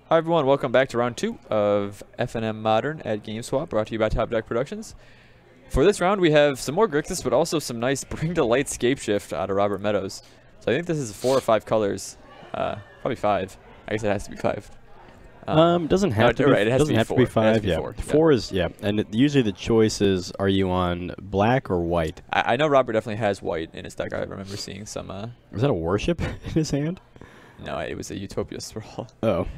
Hi everyone, welcome back to round 2 of FNM Modern at GameSwap, brought to you by Top Deck Productions. For this round we have some more Grixis, but also some nice Bring to Light Scapeshift out of Robert Meadows. So I think this is 4 or 5 colors, probably 5. I guess it has to be 5. Doesn't have to be. Right, it has doesn't to be have 4. to be 5. Be Yeah, 4. four is and usually the choice is: are you on black or white? I know Robert definitely has white in his deck. I remember seeing some. Is that a worship in his hand? No, it was a Utopia Sprawl. Oh.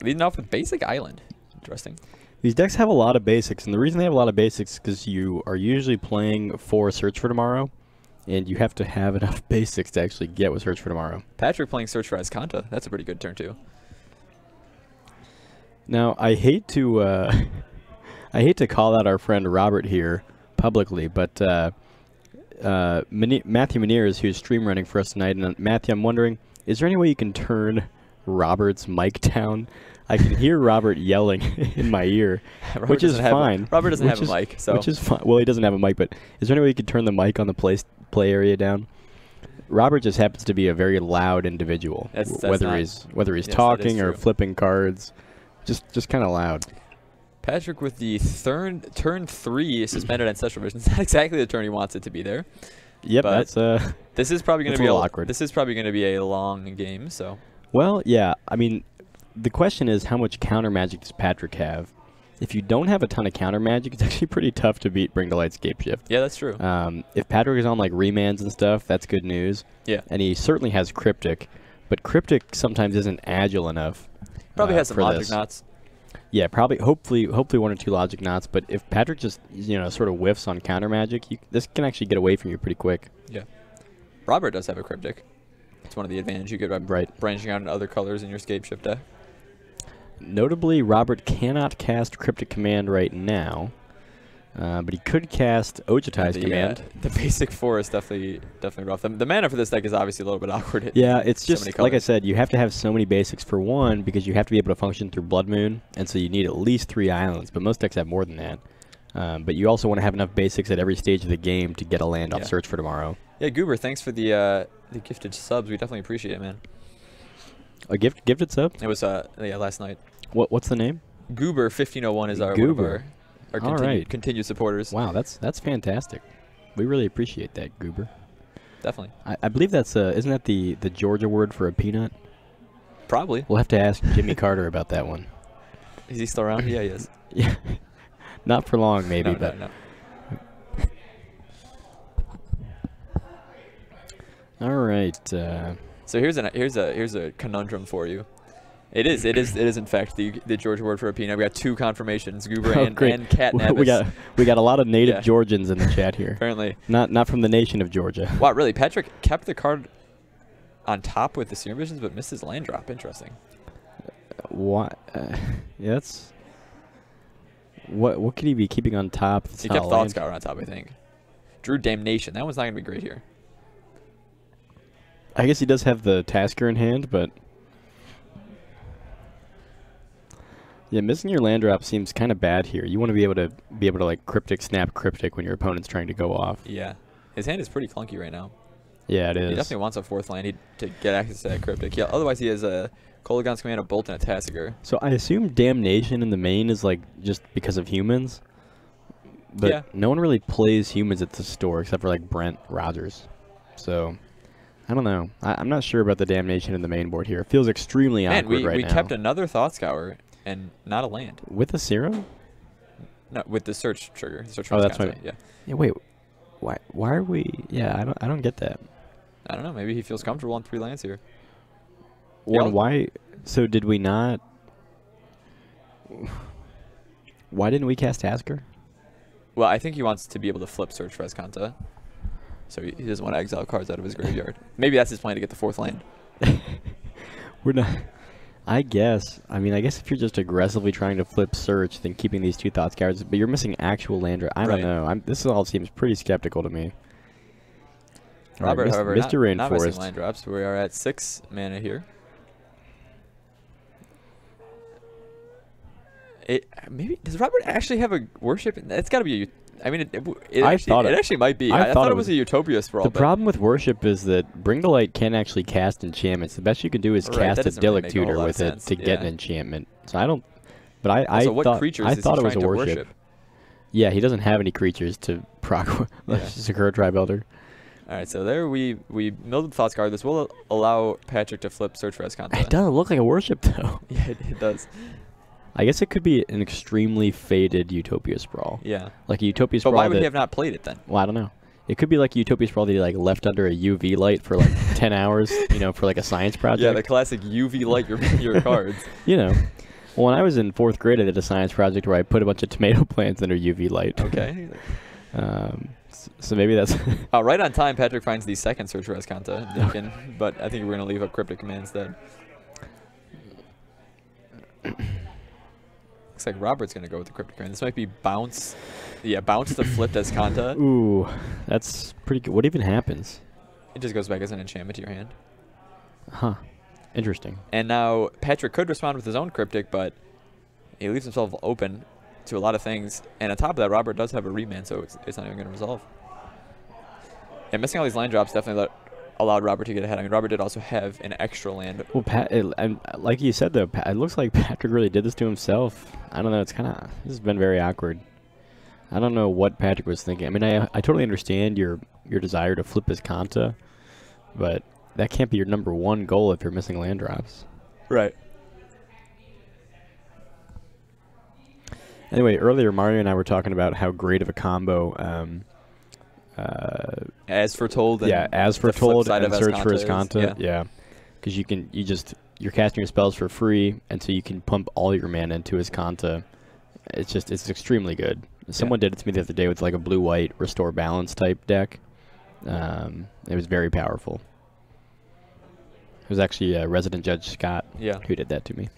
Leading off with Basic Island. Interesting. These decks have a lot of basics, and the reason they have a lot of basics is because you are usually playing for Search for Tomorrow, and you have to have enough basics to actually get with Search for Tomorrow. Patrick playing Search for Ascanta. That's a pretty good turn too. Now, I hate to I hate to call out our friend Robert here publicly, but Matthew Meneers, who's stream running for us tonight, and Matthew, I'm wondering, is there any way you can turn Robert's mic down? I can hear Robert yelling in my ear, which is fine. Robert doesn't have a mic, so which is fine. Well, he doesn't have a mic, but is there any way you could turn the mic on the play area down? Robert just happens to be a very loud individual, whether he's talking or flipping cards, just kind of loud. Patrick with the turn 3 suspended ancestral vision. It's not exactly the turn he wants it to be there. Yep, but that's this is probably going to be awkward. This is probably going to be a long game. So. Well, yeah. I mean, the question is, how much counter magic does Patrick have? If you don't have a ton of counter magic, it's actually pretty tough to beat Bring to Light Scapeshift. Yeah, that's true. If Patrick is on like remands and stuff, that's good news. Yeah. And he certainly has Cryptic, but Cryptic sometimes isn't agile enough. Probably has some logic knots. Yeah, probably. Hopefully 1 or 2 logic knots. But if Patrick just sort of whiffs on counter magic, this can actually get away from you pretty quick. Yeah. Robert does have a Cryptic. It's one of the advantages you get by branching out into other colors in your Scapeshift deck. Notably, Robert cannot cast Cryptic Command right now, but he could cast Ojutai's Command. The basic 4 is definitely rough. The mana for this deck is obviously a little bit awkward. Yeah, it's just, like I said, you have to have so many basics for one, because you have to be able to function through Blood Moon, and so you need at least 3 islands, but most decks have more than that. But you also want to have enough basics at every stage of the game to get a land off Search for Tomorrow. Yeah, Goober, thanks for the gifted subs. We definitely appreciate it, man. A gifted sub? It was last night. What's the name? Goober 1501 is one of our continued supporters. Wow, that's fantastic. We really appreciate that, Goober. Definitely. I believe that's isn't that the Georgia word for a peanut? Probably. We'll have to ask Jimmy Carter about that one. Is he still around? Yeah, he is. Yeah. Not for long, maybe, but no. All right. So here's a conundrum for you. It is in fact the Georgia word for a peanut. We got 2 confirmations, Goober and Cat Navis. we got a lot of native Georgians in the chat here. Apparently. Not from the nation of Georgia. Wow, really? Patrick kept the card on top with the Serum Visions, but missed his land drop. Interesting. What? Yeah, that's. What could he be keeping on top? He kept Thought Scour on top, I think. Drew Damnation. That one's not gonna be great here. I guess he does have the Tasker in hand, but yeah, missing your land drop seems kind of bad here. You want to be able to like Cryptic snap Cryptic when your opponent's trying to go off. Yeah, his hand is pretty clunky right now. Yeah, it is. He definitely wants a 4th land to get access to that Cryptic. Yeah, otherwise he has a Kolagon's Command, a Bolt, and a Tassiger. So I assume Damnation in the main is like just because of humans, but no one really plays humans at the store except for like Brent Rogers. So I don't know. I'm not sure about the Damnation in the main board here. It feels extremely awkward right now. We kept another Thought Scour and not a land. With a Serum? No, with the search trigger. Search that's right. Yeah. Yeah. Wait. Why are we? Yeah. I don't get that. I don't know. Maybe he feels comfortable on 3 lands here. Well, why? So did we not? Why didn't we cast Tasker? Well, I think he wants to be able to flip Search for Ascanta. So he doesn't want to exile cards out of his graveyard. Maybe that's his plan to get the 4th land. We're not. I guess. I mean, I guess if you're just aggressively trying to flip Search, then keeping these 2 Thought Scours, but you're missing actual land. I don't know. This all seems pretty skeptical to me. Robert, however, Mr. not missing Rainforest. land drops. We are at 6 mana here. Maybe does Robert actually have a worship? It's got to be I mean, it actually might be. I thought it was a Utopia Sprawl. The problem with Worship is that Bring to Light can't actually cast enchantments. The best you can do is cast a Dillic Tutor with it to get an enchantment. So I don't. But I thought it was a Worship. Yeah, he doesn't have any creatures to proc Sakura Tribe Elder. All right, so there we milled Thoughts Guard. This will allow Patrick to flip Search for Escanta. It doesn't look like a Worship though. Yeah, it does. I guess it could be an extremely faded Utopia Sprawl. Yeah. Like a Utopia Sprawl. But why would he have not played it then? Well, I don't know. It could be like a Utopia Sprawl that he like left under a UV light for like 10 hours, you know, for like a science project. Yeah, the classic UV light your cards. You know. Well, when I was in 4th grade, I did a science project where I put a bunch of tomato plants under UV light. Okay. So maybe that's... right on time, Patrick finds the second Search for Escanta, but I think we're going to leave a Cryptic Command instead. Looks like Robert's going to go with the Cryptic Command. This might be bounce. Yeah, bounce the flipped Escanta. Ooh, that's pretty good. What even happens? It just goes back as an enchantment to your hand. Huh. Interesting. And now Patrick could respond with his own Cryptic, but he leaves himself open to a lot of things. And on top of that, Robert does have a remand, so it's not even going to resolve. And missing all these land drops definitely allowed Robert to get ahead. I mean, Robert did also have an extra land. Well, like you said, though, it looks like Patrick really did this to himself. I don't know. It's kind of... This has been very awkward. I don't know what Patrick was thinking. I mean, I totally understand your desire to flip his Kanta, but that can't be your #1 goal if you're missing land drops. Right. Anyway, earlier Mario and I were talking about how great of a combo... as foretold. Yeah, as foretold and Search for Escanta. Yeah, because you're casting your spells for free, and so you can pump all your mana into Escanta. It's extremely good. Someone did it to me the other day with like a blue-white restore balance type deck. It was very powerful. It was actually Resident Judge Scott who did that to me.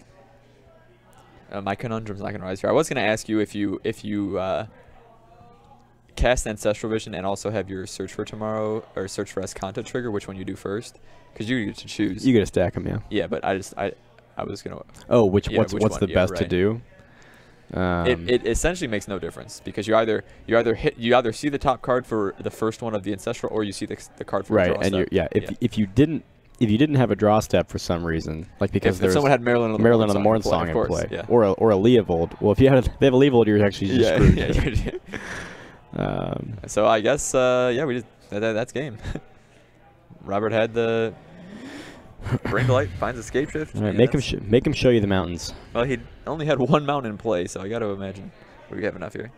My conundrum's not going to rise here. I was going to ask you if you cast Ancestral Vision and also have your Search for Tomorrow or Search for Escanta trigger, which one you do first? Because you get to choose. You get to stack them, yeah. Yeah, but I was going to... Oh, what's the best to do? It essentially makes no difference because you either see the top card for the first one of the Ancestral or you see the card for the draw step. If you didn't have a draw step for some reason, like because if someone had Maryland on the Mornsong in play, or a Leovold. Well, if they have a Leovold, you're actually just screwed. So I guess we just that's game. Robert had the Bring to Light, finds a Scapeshift. All right, make him show you the mountains. Well, he only had one mountain in play, so I got to imagine we have enough here.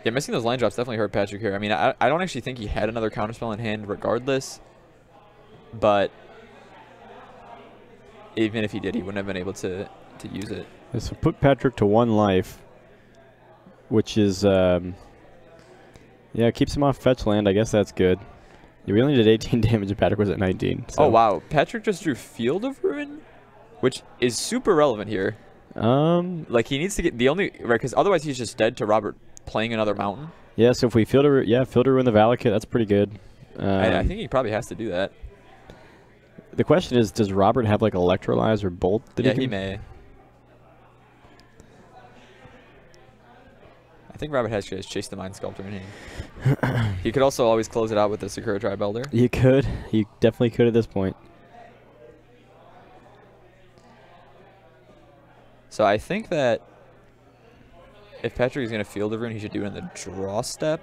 Yeah, missing those line drops definitely hurt Patrick here. I mean, I don't actually think he had another counterspell in hand regardless, but even if he did, he wouldn't have been able to use it. So put Patrick to 1 life, which is, keeps him off fetch land. I guess that's good. We only did 18 damage and Patrick was at 19. So. Oh, wow. Patrick just drew Field of Ruin, which is super relevant here. Like he needs to get the only... Right, because otherwise he's just dead to Robert playing another mountain. Yeah, so if we Field of Ruin the Valakut, that's pretty good. I think he probably has to do that. The question is, does Robert have like Electrolyze or Bolt? He may. I think Robert has Chase the Mind Sculptor in hand. He could also always close it out with the Sakura Tribe Elder. He could. He definitely could at this point. So I think that if Patrick is going to Field of Ruin, he should do it in the draw step.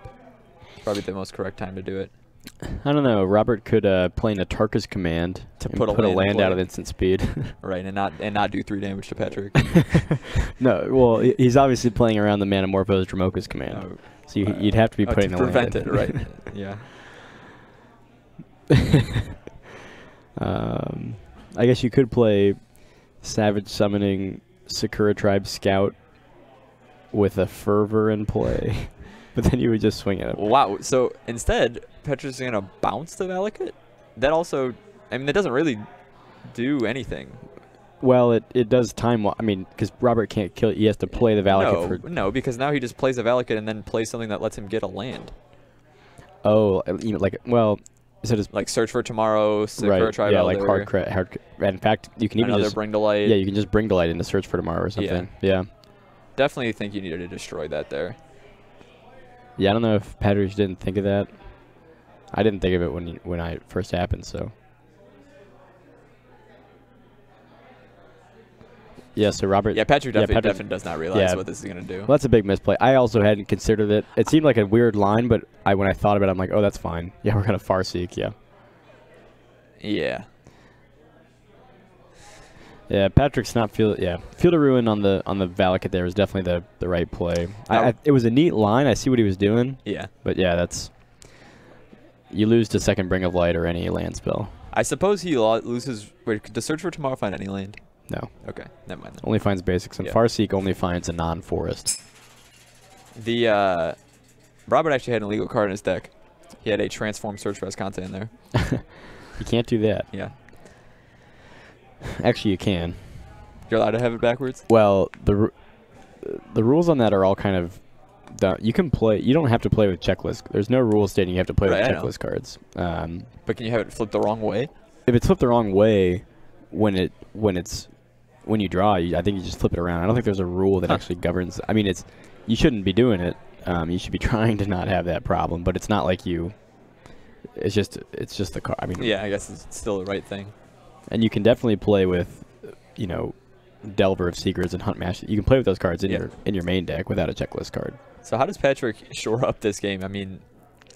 Probably the most correct time to do it. I don't know. Robert could play an Atarka's Command to put a land out at instant speed. Right, and not do 3 damage to Patrick. No, well, he's obviously playing around the Manamorphose Dramoka's Command. Oh, so you'd have to be putting to the prevent land it, right? Yeah. I guess you could play Savage Summoning Sakura Tribe Scout with a Fervor in play. But then you would just swing it. Wow. So instead, Petra's going to bounce the Valakut? That also, I mean, that doesn't really do anything. Well, it does time. I mean, because Robert can't kill it. He has to play the Valakut No, because now he just plays a Valakut and then plays something that lets him get a land. Oh, well, Is it like search for tomorrow, right? Try yeah, like hard. In fact, you can even another just bring to light. Yeah, you can just bring to light into search for tomorrow or something. Yeah. Definitely think you needed to destroy that there. Yeah, I don't know if Patrick didn't think of that. I didn't think of it when I first happened. So. Yeah, so Robert... Yeah, Patrick definitely does not realize what this is going to do. Well, that's a big misplay. I also hadn't considered it. It seemed like a weird line, but when I thought of it, I'm like, oh, that's fine. Yeah, we're going to Farseek, yeah. Yeah. Yeah, Patrick's not Field of Ruin on the Valakut there was definitely the right play. It was a neat line. I see what he was doing. Yeah. But yeah, that's... You lose to second Bring of Light or any land spell. I suppose he loses... Wait, does Search for Tomorrow find any land? No. Okay, never mind. Then. Only finds basics, and Farseek only finds a non-forest. The Robert actually had an illegal card in his deck. He had a Transform Search for Escante in there. You can't do that. Yeah. Actually, you can. You're allowed to have it backwards? Well, the rules on that are all kind of... You can play... You don't have to play with checklist. There's no rule stating you have to play with checklist cards. But can you have it flipped the wrong way? If it's flipped the wrong way, when you draw, I think you just flip it around. I don't think there's a rule that actually governs. I mean, you shouldn't be doing it. You should be trying to not have that problem. But it's not like you. It's just the card. I mean. Yeah, I guess it's still the right thing. And you can definitely play with, Delver of Secrets and Hunt Master. You can play with those cards in your main deck without a checklist card. So how does Patrick shore up this game? I mean,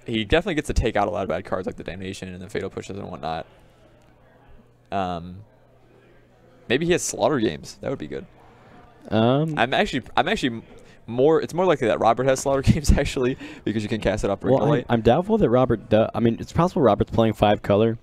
he definitely gets to take out a lot of bad cards like the Damnation and the Fatal Pushes and whatnot. Maybe he has Slaughter Games. That would be good. I'm actually more. It's more likely that Robert has Slaughter Games actually because you can cast it up. Well, I'm doubtful that Robert does. I mean, it's possible Robert's playing 5 color,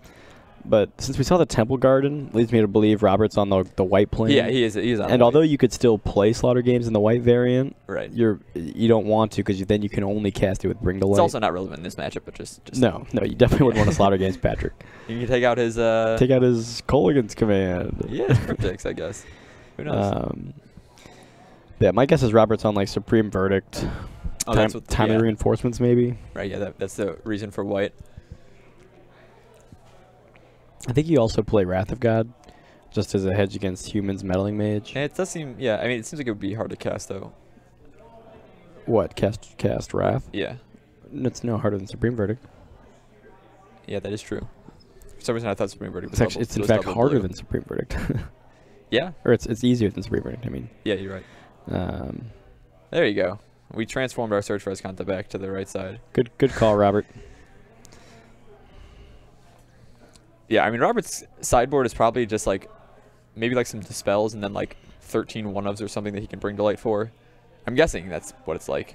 but since we saw the Temple Garden, leads me to believe Robert's on the white plane. Yeah, he is. He's on. And although you could still play Slaughter Games in the white variant, right? You don't want to because then you can only cast it with Bring to Light. It's also not relevant in this matchup, but just no, you definitely wouldn't want to Slaughter Games Patrick. You can take out his Colligan's command. Yeah, Cryptics, I guess. Who knows? Yeah, my guess is Robert's on like Supreme Verdict. Oh, timely reinforcements maybe. Right. Yeah, that's the reason for white. I think you also play Wrath of God, just as a hedge against humans meddling mage. And it does seem, yeah. I mean, it seems like it would be hard to cast though. What cast Wrath? Yeah. It's no harder than Supreme Verdict. Yeah, that is true. For some reason, I thought Supreme Verdict was it's in fact harder than Supreme Verdict. Yeah. Or it's easier than Supreme Verdict. I mean. Yeah, you're right. There you go. We transformed our Search for Escante back to the right side. Good call, Robert. Yeah, I mean, Robert's sideboard is probably just like maybe like some Dispels and then like 13 one-ofs or something that he can bring to light for. I'm guessing that's what it's like.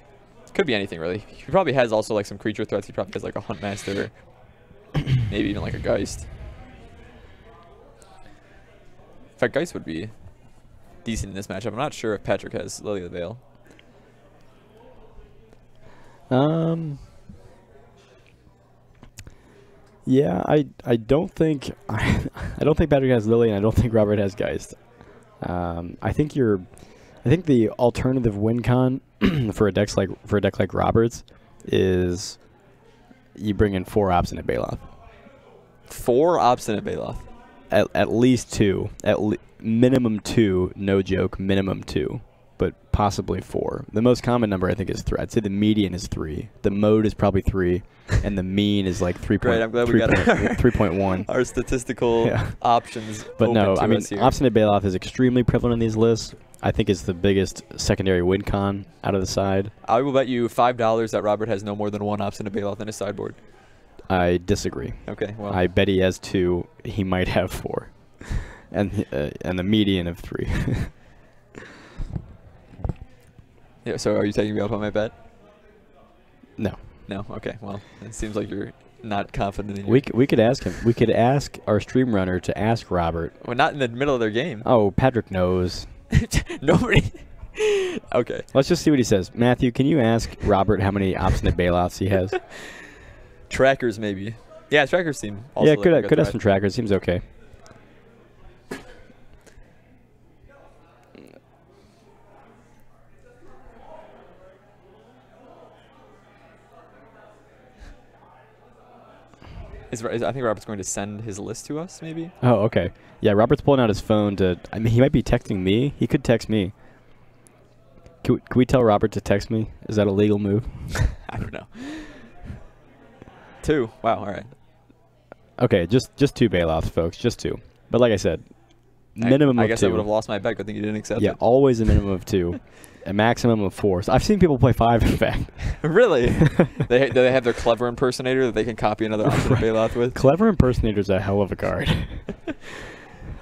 Could be anything, really. He probably has also like some creature threats. He probably has like a Huntmaster, maybe even like a Geist. In fact, Geist would be decent in this matchup. I'm not sure if Patrick has Lily of the Veil. Yeah, I don't think I don't think Patrick has Lily, and I don't think Robert has Geist. I think the alternative win con for a deck like Robert's is you bring in 4 Obstinate Baloth. 4 Obstinate Baloth. At least 2. Minimum 2. No joke. Minimum 2. But possibly 4. The most common number I think is 3. I'd say the median is 3. The mode is probably 3, and the mean is like 3. Great, I'm glad we got 3.1. Our statistical options. But no, I mean, here. Obstinate Baloth is extremely prevalent in these lists. I think it's the biggest secondary win con out of the side. I will bet you $5 that Robert has no more than 1 Obstinate Baloth in his sideboard. I disagree. Okay, well. I bet he has 2. He might have 4. And the median of 3. Yeah, so are you taking me up on my bet? No. No? Okay, well, it seems like you're not confident in your... We could ask him. We could ask our stream runner to ask Robert. Well, not in the middle of their game. Oh, Patrick knows. Nobody... Okay. Let's just see what he says. Matthew, can you ask Robert how many Obstinate Baloths he has? Trackers, maybe. Yeah, trackers seem... Also yeah, could have some trackers. Seems okay. I think Robert's going to send his list to us, maybe. Oh, okay. Yeah, Robert's pulling out his phone to. I mean, he might be texting me. He could text me. Can we tell Robert to text me? Is that a legal move? I don't know. 2. Wow. All right. Okay, just 2 bailouts, folks. Just 2. But like I said, minimum of 2. I guess I would have lost my bet. Good thing you didn't accept it. Yeah, always a minimum of 2. A maximum of 4. So I've seen people play 5, in fact. Really? Do they have their clever impersonator that they can copy another option bailout with? Clever impersonator's a hell of a card.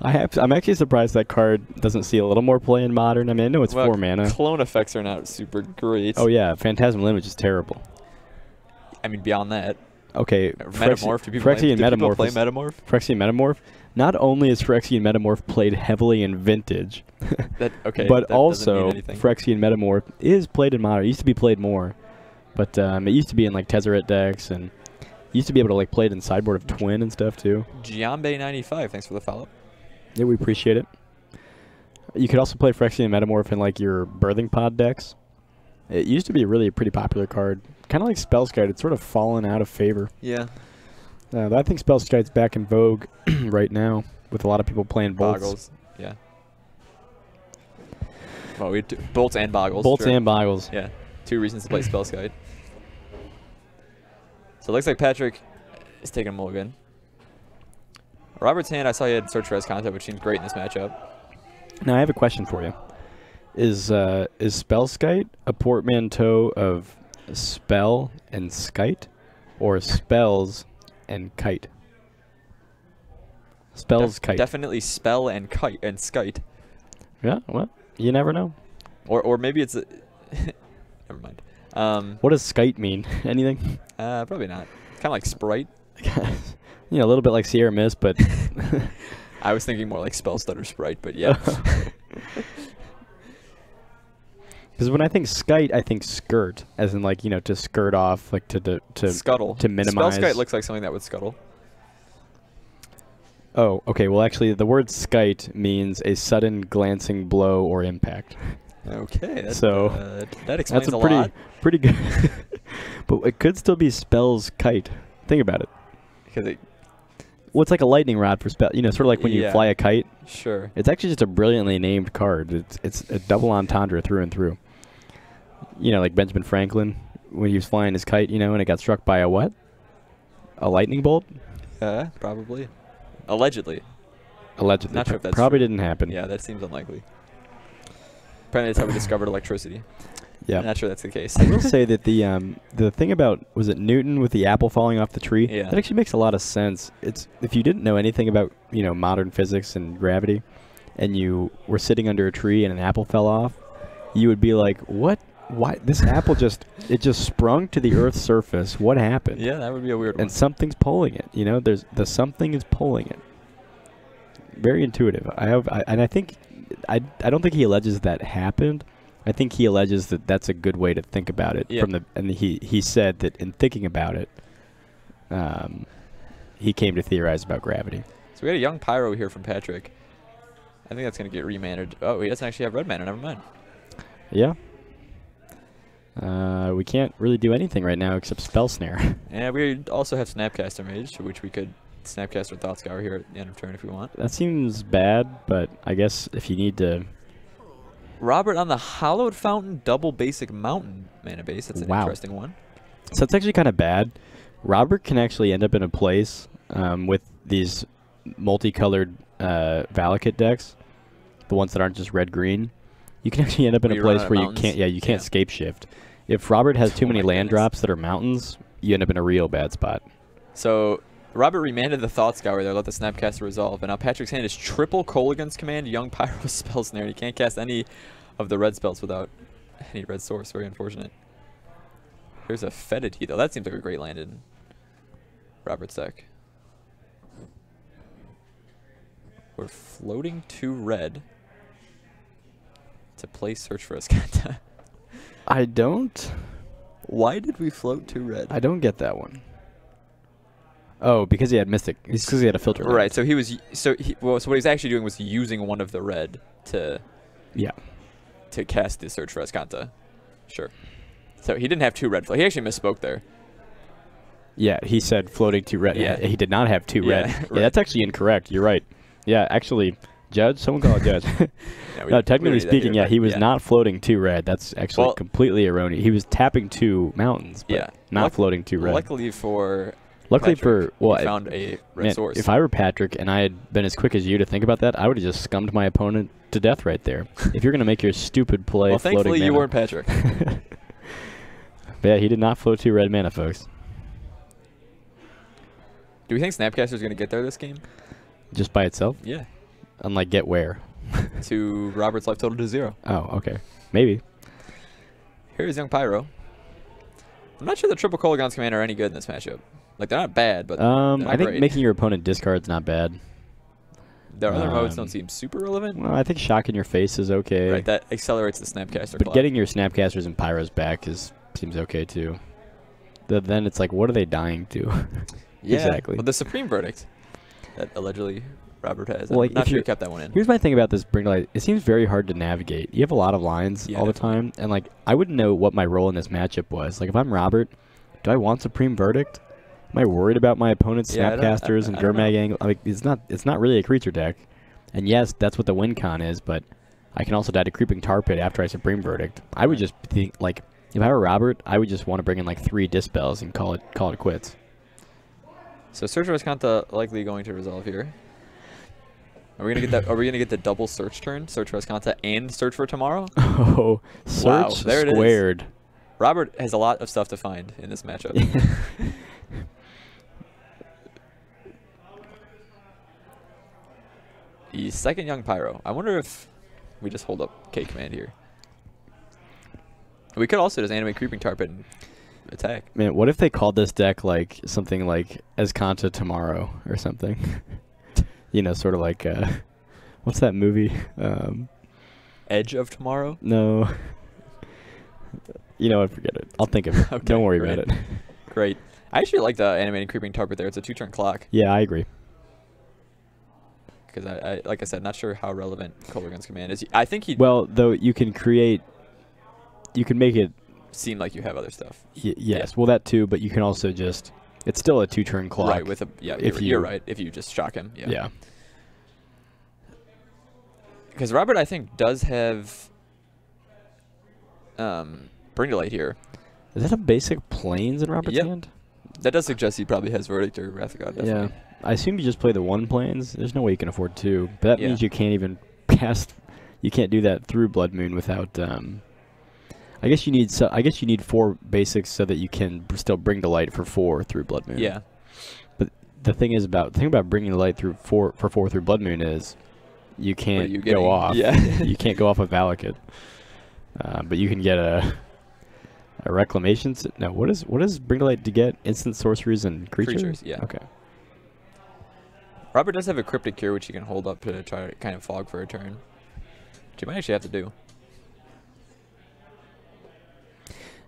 I'm actually surprised that card doesn't see a little more play in Modern. I mean, I know it's 4 mana. Clone effects are not super great. Oh yeah, Phantasmal Image is terrible. I mean, beyond that. Okay, Metamorph. Do people play Metamorph? Phyrexian Metamorph. Not only is Phyrexian Metamorph played heavily in Vintage, but also Phyrexian Metamorph is played in Modern. It used to be played more, but it used to be in like Tezzeret decks, and used to be able to like play it in sideboard of Twin and stuff too. Giambe95, thanks for the follow. Yeah, we appreciate it. You could also play Phyrexian Metamorph in like your Birthing Pod decks. It used to be really a pretty popular card. Kind of like Spellskite. It's sort of fallen out of favor. Yeah. I think Spellskite's back in vogue right now with a lot of people playing Bolts. Boggles. Yeah. Well, we Bolts and Boggles. Bolts and Boggles. Yeah. 2 reasons to play Spellskite. So it looks like Patrick is taking a mulligan. Robert's hand, I saw he had Search for Escanta, which seemed great in this matchup. Now, I have a question for you. Is Spellskite a portmanteau of spell and skite, or spells and kite? Spells, kite. Definitely spell and kite and skite. Yeah, well, you never know. Or maybe it's never mind. What does skite mean? Anything? Probably not. Kind of like Sprite. You know, a little bit like Sierra Mist, but I was thinking more like Spell Stutter Sprite, but yeah. Because when I think skite, I think skirt, as in like, you know, to skirt off, like to scuttle, to minimize. Spellskite looks like something that would scuttle. Oh, okay. Well, actually, the word skite means a sudden glancing blow or impact. Okay, that explains that's a lot. Pretty good. But it could still be spells kite. Think about it. Because well, it's like a lightning rod for spell. You know, sort of like when you fly a kite. Sure. It's actually just a brilliantly named card. It's a double entendre through and through. You know, like Benjamin Franklin when he was flying his kite, you know, and it got struck by a what? A lightning bolt? Probably. Allegedly. Allegedly. Not sure if that's probably true. didn't happen. Yeah, that seems unlikely. Apparently that's how we discovered electricity. Yeah. I'm not sure that's the case. I will say that the thing about, was it Newton with the apple falling off the tree? Yeah. That actually makes a lot of sense. It's if you didn't know anything about, you know, modern physics and gravity, and you were sitting under a tree and an apple fell off, you would be like, what? Why? This apple just sprung to the Earth's surface. What happened? Yeah, that would be a weird one. And something's pulling it. You know, the something is pulling it. Very intuitive. I don't think he alleges that happened. I think he alleges that that's a good way to think about it. Yeah. And he said that in thinking about it, he came to theorize about gravity. So we had a young Pyro here from Patrick. I think that's going to get remanaged. Oh, he doesn't actually have red mana. Never mind. Yeah. We can't really do anything right now except Spell Snare. And we also have Snapcaster Mage, which we could Snapcaster Thought Scour here at the end of turn if we want. That seems bad, but I guess if you need to... Robert on the Hallowed Fountain double basic mountain mana base. That's an interesting one. So it's actually kind of bad. Robert can actually end up in a place with these multicolored Valakut decks, the ones that aren't just red-green. You can actually end up in a place where you can't Scapeshift. If Robert has too many land drops that are mountains, you end up in a real bad spot. So Robert remanded the Thought Scour there, let the Snapcaster resolve, and now Patrick's hand is triple Kolaghan's Command, Young Pyro Spell Snare. He can't cast any of the red spells without any red source. Very unfortunate. Here's a Fetidity, though. That seems like a great land in Robert's deck. We're floating 2 red to play Search for Escanta. I don't. Why did we float 2 red? I don't get that one. Oh, because he had Mystic. It's because he had a filter. Right. So he was. So what he was actually doing was using one of the red to. Yeah. To cast the Search for Escanta. Sure. So he didn't have 2 red. He actually misspoke there. Yeah, he said floating 2 red. Yeah. He did not have 2 red. Right. Yeah, that's actually incorrect. You're right. Yeah, actually, Judge, someone call a judge. No, technically speaking, yeah, he was not floating 2 red. That's actually completely erroneous. He was tapping 2 mountains, but not floating 2 red. Luckily for Patrick, he found a red source. If I were Patrick and I had been as quick as you to think about that, I would have just scummed my opponent to death right there. If you're going to make your stupid play, well, thankfully you weren't Patrick. But yeah, he did not float 2 red mana, folks. Do we think Snapcaster's going to get there this game? Just by itself? Yeah. Unlike get where? To Robert's life total to 0. Oh, okay. Maybe. Here's Young Pyro. I'm not sure the triple Kolaghan's command are any good in this matchup. Like, they're not bad, but I think great. making your opponent discard's not bad. Their other modes don't seem super relevant. Well, I think Shock in your face is okay. Right, that accelerates the Snapcaster But clock. getting your Snapcasters and Pyros back seems okay, too. Then it's like, what are they dying to? Yeah, exactly. Well, the Supreme Verdict that allegedly Robert has. Well, I'm not sure he kept that one in. Here's my thing about this Bring to Light. It seems very hard to navigate. You have a lot of lines all the time, and like I wouldn't know what my role in this matchup was. Like if I'm Robert, do I want Supreme Verdict? Am I worried about my opponent's Snapcasters and Gurmag Angle? Like it's not really a creature deck. And yes, that's what the win con is, but I can also die to Creeping Tar Pit after I Supreme Verdict. I would just think like if I were Robert, I would just want to bring in like 3 Dispels and call it quits. So Search for Escanta likely going to resolve here. Are we gonna get that? Are we gonna get the double search turn? Search for Escanta and Search for Tomorrow? Oh, search there squared. It is. Robert has a lot of stuff to find in this matchup. The second Young Pyro. I wonder if we just hold up K command here. We could also just animate Creeping Tar Pit and attack. Man, what if they called this deck like something like Escanta Tomorrow or something? You know, sort of like what's that movie? Edge of Tomorrow? No. You know what? Forget it. I'll think of it. Okay, don't worry about it. Great. I actually like the animating Creeping Tar Pit there. It's a 2-turn clock. Yeah, I agree. Because I like I said, not sure how relevant Kolaghan's command is. I think he. Well, though you can make it seem like you have other stuff. Yes, yeah. Well that too, but you can also just. It's still a 2-turn clock. Right. With a you're right. If you just shock him. Yeah. Because Robert, I think, does have Bring to Light here. Is that a basic Plains in Robert's hand? That does suggest he probably has Verdict or Wrath of God. Definitely. Yeah. I assume you just play the 1 Plains. There's no way you can afford 2. But that means you can't even cast. You can't do that through Blood Moon without. I guess you need 4 basics so that you can still Bring to Light for 4 through Blood Moon. Yeah. But the thing about bringing to light through 4 through Blood Moon is you can't go off. Yeah. You can't go off of Valakut. But you can get a Reclamation. No, what is Bring to Light to get? Instant sorceries and creatures? Yeah. Okay. Robert does have a Cryptic Cure, which he can hold up to try to kind of fog for a turn. Which he might actually have to do.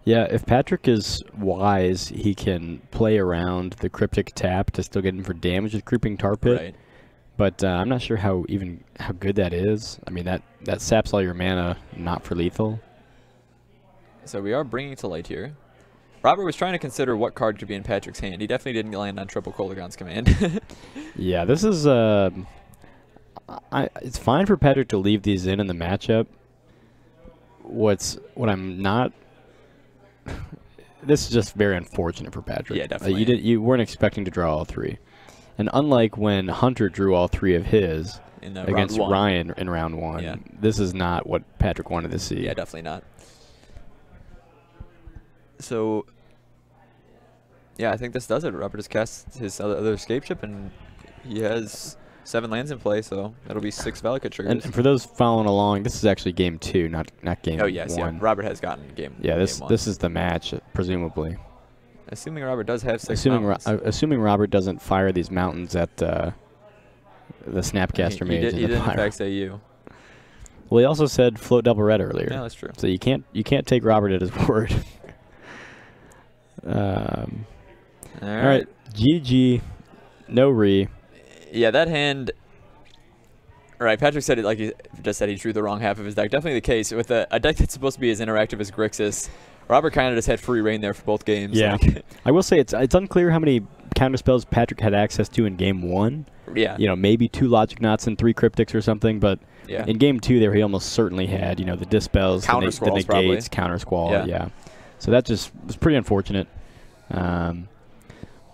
Yeah, if Patrick is wise, he can play around the Cryptic tap to still get in for damage with Creeping Tar Pit. Right. But I'm not sure how good that is. I mean, that saps all your mana, not for lethal. So we are bringing to light here. Robert was trying to consider what card could be in Patrick's hand. He definitely didn't land on triple Kolaghan's command. Yeah, this is it's fine for Patrick to leave these in the matchup. What I'm not. This is just very unfortunate for Patrick. Yeah, definitely. You weren't expecting to draw all 3, and unlike when Hunter drew all 3 of his against Ryan in round 1, this is not what Patrick wanted to see. Yeah, definitely not. So, yeah, I think this does it. Robert just cast his other Scapeshift, and he has 7 lands in play, so that'll be 6 Valakut triggers. And for those following along, this is actually game 2, not game 1. Oh, yes, yeah. Robert has gotten game 1. This is the match, presumably. Assuming Robert does have 6 mountains. Assuming Robert doesn't fire these mountains at the Snapcaster Mage. He did in fact say you. Well, he also said float double red earlier. Yeah, that's true. So you can't take Robert at his word. All right. GG. No re. Yeah, that hand. All right, Patrick said it like he just said he drew the wrong half of his deck. Definitely the case with a deck that's supposed to be as interactive as Grixis. Robert kind of just had free reign there for both games. Yeah. Like I will say it's unclear how many counterspells Patrick had access to in Game 1. Yeah. You know, maybe 2 Logic Knots and 3 Cryptics or something, but yeah. in Game 2 there he almost certainly had, you know, the Dispels, the negates, Counter Squall, yeah. So that just was pretty unfortunate.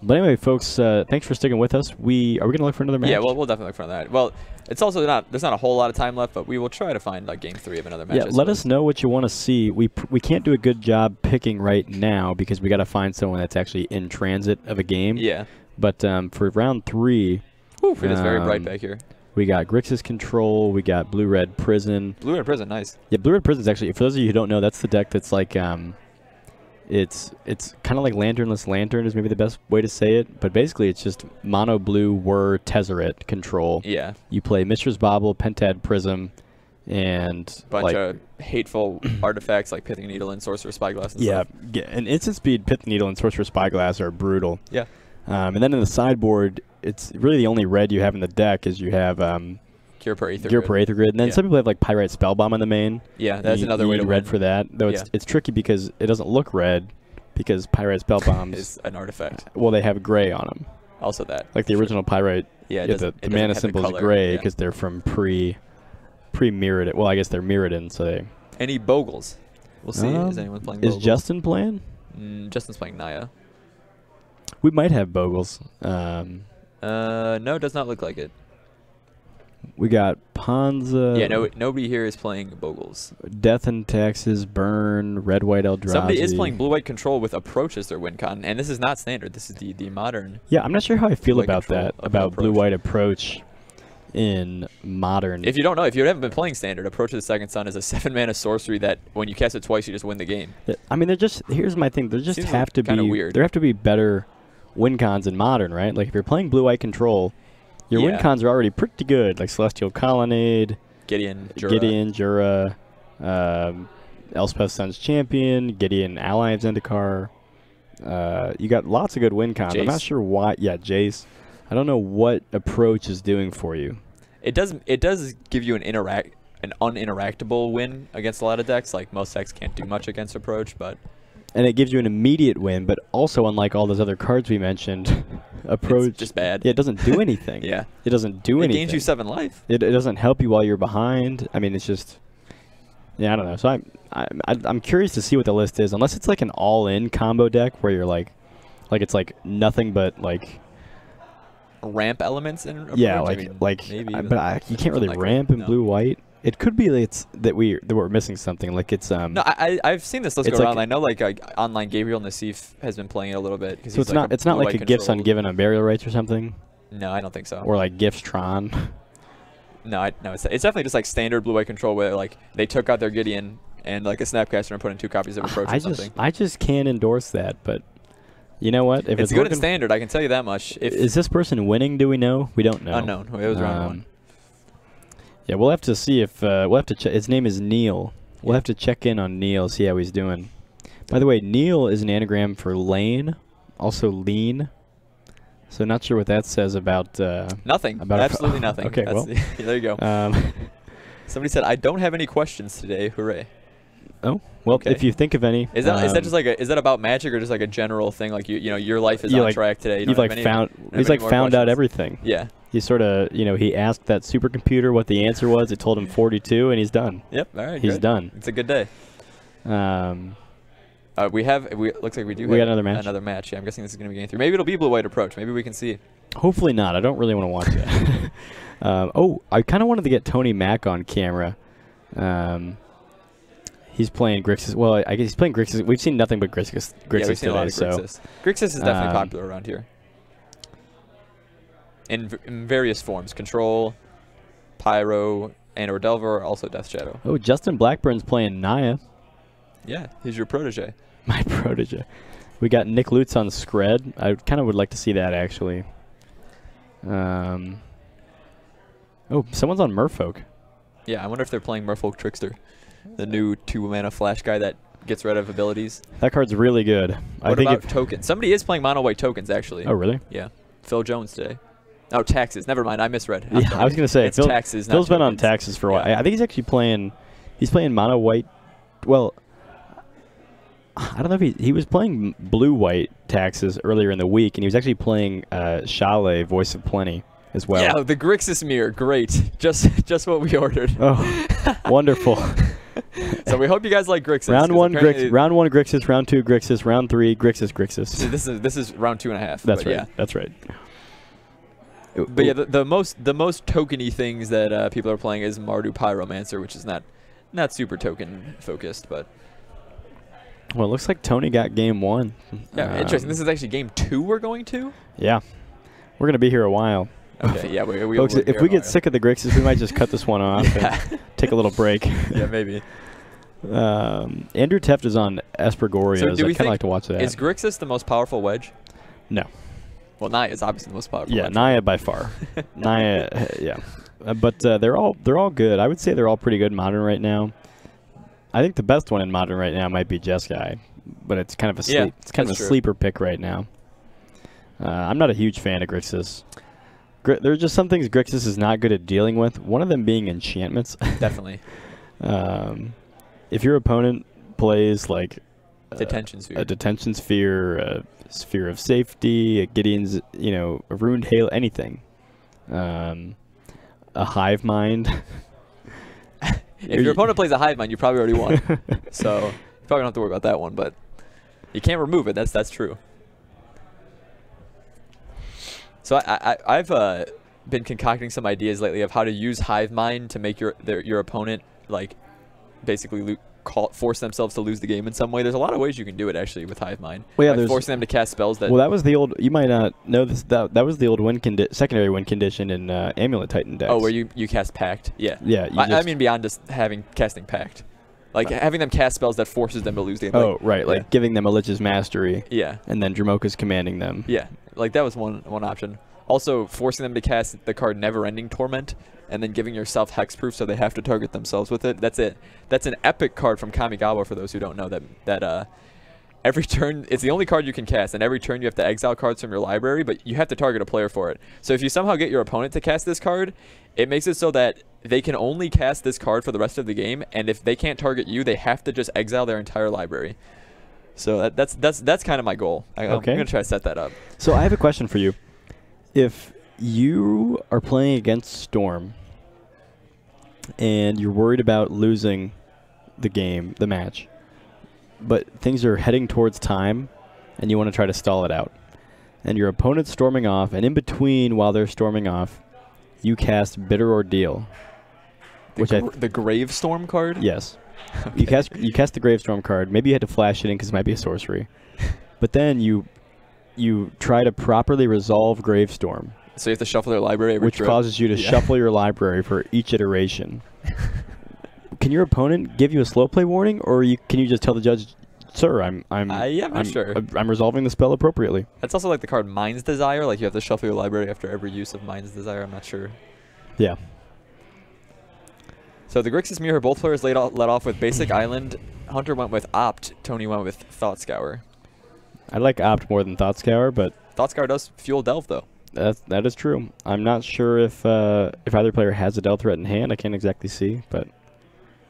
But anyway, folks, thanks for sticking with us. Are we going to look for another match? Yeah, well, we'll definitely look for that. Well, it's also there's not a whole lot of time left, but we will try to find like Game 3 of another match. Yeah, let us know what you want to see. We can't do a good job picking right now because we got to find someone that's actually in transit of a game. Yeah. But for round 3, it is very bright back here. We got Grixis Control. We got Blue-Red Prison. Blue-Red Prison, nice. Yeah, Blue-Red Prison is actually, for those of you who don't know, that's the deck that's like it's kind of like Lanternless Lantern is maybe the best way to say it, but basically it's just mono blue Whir Tezzeret control. Yeah. You play Mistress Bauble, Pentad Prism, and bunch of hateful artifacts like Pithing Needle and Sorcerer's Spyglass and stuff. Yeah, and Instant Speed, Pithing Needle, and Sorcerer's Spyglass are brutal. Yeah. And then in the sideboard, it's really the only red you have in the deck is you have Cure per Aether Grid. And then some people have like Pyrite Spellbomb in the main. Yeah, that's another way to red win. for that. Though it's tricky because it doesn't look red because Pyrite Spellbombs is an artifact. Well, they have gray on them. Also that. Like the original Pyrite. Yeah, the mana symbol is gray because they're from pre-Mirrodin. Well, I guess they're Mirrodin, so they. Any Bogles? We'll see. Is anyone playing Bogles? Is Justin playing? Justin's playing Naya. We might have Bogles. No, it does not look like it. We got Ponza. Yeah, nobody here is playing Bogles. Death and Taxes, Burn, Red White Eldrazi. Somebody is playing Blue White Control with Approach as their win con, and this is not standard. This is the modern. Yeah, I'm not sure how I feel about that, about Blue White Approach in modern. If you don't know, if you haven't been playing standard, Approach of the Second Sun is a 7-mana sorcery that when you cast it twice, you just win the game. I mean, here's my thing. There just have to be weird. There have to be better win cons in modern, right? Like if you're playing Blue White Control, your win cons are already pretty good, like Celestial Colonnade, Gideon, Jura, Elspeth Sun's Champion, Gideon Ally of Zendikar. You got lots of good win cons. Jace. I'm not sure why. Yeah, Jace. I don't know what Approach is doing for you. It does give you an uninteractable win against a lot of decks. Like most decks can't do much against Approach, but. And it gives you an immediate win, but also unlike all those other cards we mentioned, Approach it's just bad. Yeah, it doesn't do anything. Yeah, it doesn't do anything. It gains you 7 life. It doesn't help you while you're behind. I mean, it's just. Yeah, I don't know. So I'm curious to see what the list is, unless it's like an all-in combo deck where you're like it's like nothing but like. Ramp elements in Approach? Yeah, maybe, but you can't really ramp in blue white. It could be that we're missing something. Like it's No, I've seen this list go around. I know like online Gabriel Nassif has been playing it a little bit. So it's not like a Gifts Ungiven on Burial Rites or something. No, I don't think so. Or like Gifts Tron. No, it's definitely just like standard blue white control where like they took out their Gideon and like a Snapcaster and put in 2 copies of Approach or something. I just can't endorse that, but. You know what? If it's good in standard, I can tell you that much. Is this person winning? Do we know? We don't know. Unknown. It was round 1. Yeah, we'll have to see if we'll have to check. His name is Neil. We'll have to check in on Neil, see how he's doing. By the way, Neil is an anagram for lane, also lean. So not sure what that says about nothing. Absolutely nothing. Okay, well, there you go. Somebody said, "I don't have any questions today." Hooray! Oh, well, okay. If you think of any, is that just like is that about Magic or just like a general thing? Like you know, your life is on track today. He's found out everything. Yeah. He sort of, he asked that supercomputer what the answer was. It told him 42, and he's done. Yep. All right. He's done. It's a good day. Looks like we got another match. Another match. Yeah, I'm guessing this is going to be game 3. Maybe it'll be blue white Approach. Maybe we can see. Hopefully not. I don't really want to watch that. I kind of wanted to get Tony Mack on camera. He's playing Grixis. Well, I guess he's playing Grixis. We've seen nothing but Grixis we've seen today. A lot of Grixis. Grixis is definitely popular around here. In various forms. Control, Pyro, and/or Delver, also Death Shadow. Oh, Justin Blackburn's playing Naya. Yeah, he's your protege. My protege. We got Nick Lutz on Scred. I kind of would like to see that, actually. Oh, someone's on Merfolk. Yeah, I wonder if they're playing Merfolk Trickster, the new 2-mana flash guy that gets rid of abilities. That card's really good. What about tokens? Somebody is playing mono white tokens, actually. Oh, really? Yeah. Phil Jones today. Oh, taxes. Never mind. I misread. Yeah, I was going to say. It's taxes, Phil's been on taxes for a while. I think he's actually playing. He's playing mono white. Well, I don't know if he was playing blue-white taxes earlier in the week, and he was actually playing Chalet, Voice of Plenty, as well. Yeah, the Grixis mirror, great. Just what we ordered. Oh, wonderful. So we hope you guys like Grixis. Round 1 Grixis, round 2 Grixis, round 3 Grixis. This is round 2.5. That's right. Yeah. That's right. But yeah, the most tokeny things that people are playing is Mardu Pyromancer, which is not super token focused, but. Well, it looks like Tony got game 1. Yeah, interesting. This is actually game 2 we're going to? Yeah. We're going to be here a while. Okay, yeah. Folks, if we get sick of the Grixis, we might just cut this one off and take a little break. Yeah, maybe. Andrew Teft is on Espergorios. So I kind of like to watch that. Is Grixis the most powerful wedge? No. Well, Naya is obviously the most powerful. Yeah, wedge. Naya by far. Naya, yeah. But they're all good. I would say they're all pretty good in Modern right now. I think the best one in Modern right now might be Jeskai, but it's kind of a sleeper pick right now. I'm not a huge fan of Grixis. There's just some things Grixis is not good at dealing with. One of them being enchantments. Definitely. If your opponent plays like a detention sphere, a sphere of safety, a Gideon's, a ruined hail, anything, a hive mind. If your opponent plays a hive mind, you probably already won. So you probably don't have to worry about that one, but you can't remove it. That's true. So I've been concocting some ideas lately of how to use hive mind to make your opponent like basically force themselves to lose the game in some way. There's a lot of ways you can do it actually with hive mind. Well, yeah, forcing them to cast spells that. Well, that was the old. You might not know this. That was the old secondary win condition in Amulet Titan decks. Oh, where you cast Pact. Yeah. Yeah. I mean beyond just casting Pact, like having them cast spells that forces them to lose the game. Oh, right. Like giving them a Lich's Mastery. Yeah. And then Dramoka's commanding them. Yeah. Like that was one option. Also, forcing them to cast the card Never-Ending Torment, and then giving yourself hexproof so they have to target themselves with it. That's it. That's an epic card from Kamigawa for those who don't know that every turn it's the only card you can cast, and every turn you have to exile cards from your library, but you have to target a player for it. So if you somehow get your opponent to cast this card, it makes it so that they can only cast this card for the rest of the game, and if they can't target you, they have to just exile their entire library. So that's kind of my goal. I'm going to try to set that up. So I have a question for you. If you are playing against Storm and you're worried about losing the match, but things are heading towards time and you want to try to stall it out, and your opponent's storming off, and in between while they're storming off, you cast Bitter Ordeal. The Gravestorm card? Yes. Okay. You cast the Gravestorm card. Maybe you had to flash it in because it might be a sorcery. But then you try to properly resolve Gravestorm. So you have to shuffle their library every trip. Causes you to shuffle your library for each iteration. Can your opponent give you a slow play warning, or can you just tell the judge, "Sir, I'm not sure. I'm resolving the spell appropriately." That's also like the card Mind's Desire. Like you have to shuffle your library after every use of Mind's Desire. I'm not sure. Yeah. So the Grixis Mirror, both players led off with Basic Island. Hunter went with Opt. Tony went with Thought Scour. I like Opt more than Thought Scour, but Thought Scour does fuel Delve though. That is true. I'm not sure if either player has a Delve threat in hand. I can't exactly see, but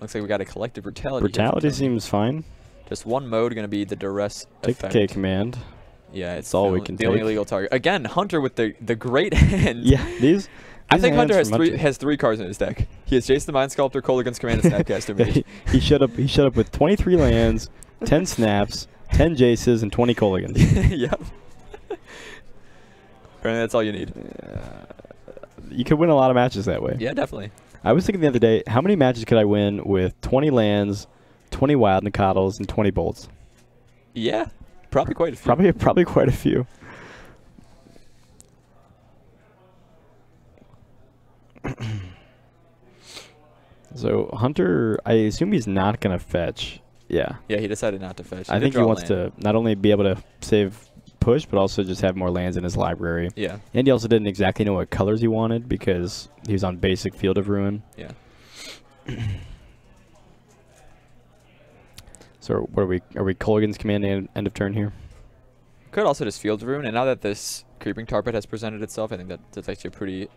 looks like we got a collective brutality. Brutality seems fine. Just one mode going to be the duress Take effect. the K command. Yeah, it's all we can the take. only legal target. Again, Hunter with the great hand. Yeah, these I think Hunter has three cards in his deck. He has Jason the Mind Sculptor, Kolaghan's Command, and Snapcaster Mage. He showed up with 23 lands, 10 snaps, 10 Jaces, and 20 Kolaghan's. Yep. Apparently that's all you need. You could win a lot of matches that way. Yeah, definitely. I was thinking the other day, how many matches could I win with 20 lands, 20 Wild Nakatos, and 20 Bolts? Yeah, probably quite a few. Probably quite a few. So Hunter, I assume he's not going to fetch. Yeah. Yeah, he decided not to fetch. I think he wants to not only be able to save push, but also just have more lands in his library. Yeah. And he also didn't exactly know what colors he wanted because he was on basic Field of Ruin. Yeah. So what are we Kolaghan's Command end of turn here? Could also just Field of Ruin, and now that this Creeping Tar Pit has presented itself, I think that's actually a pretty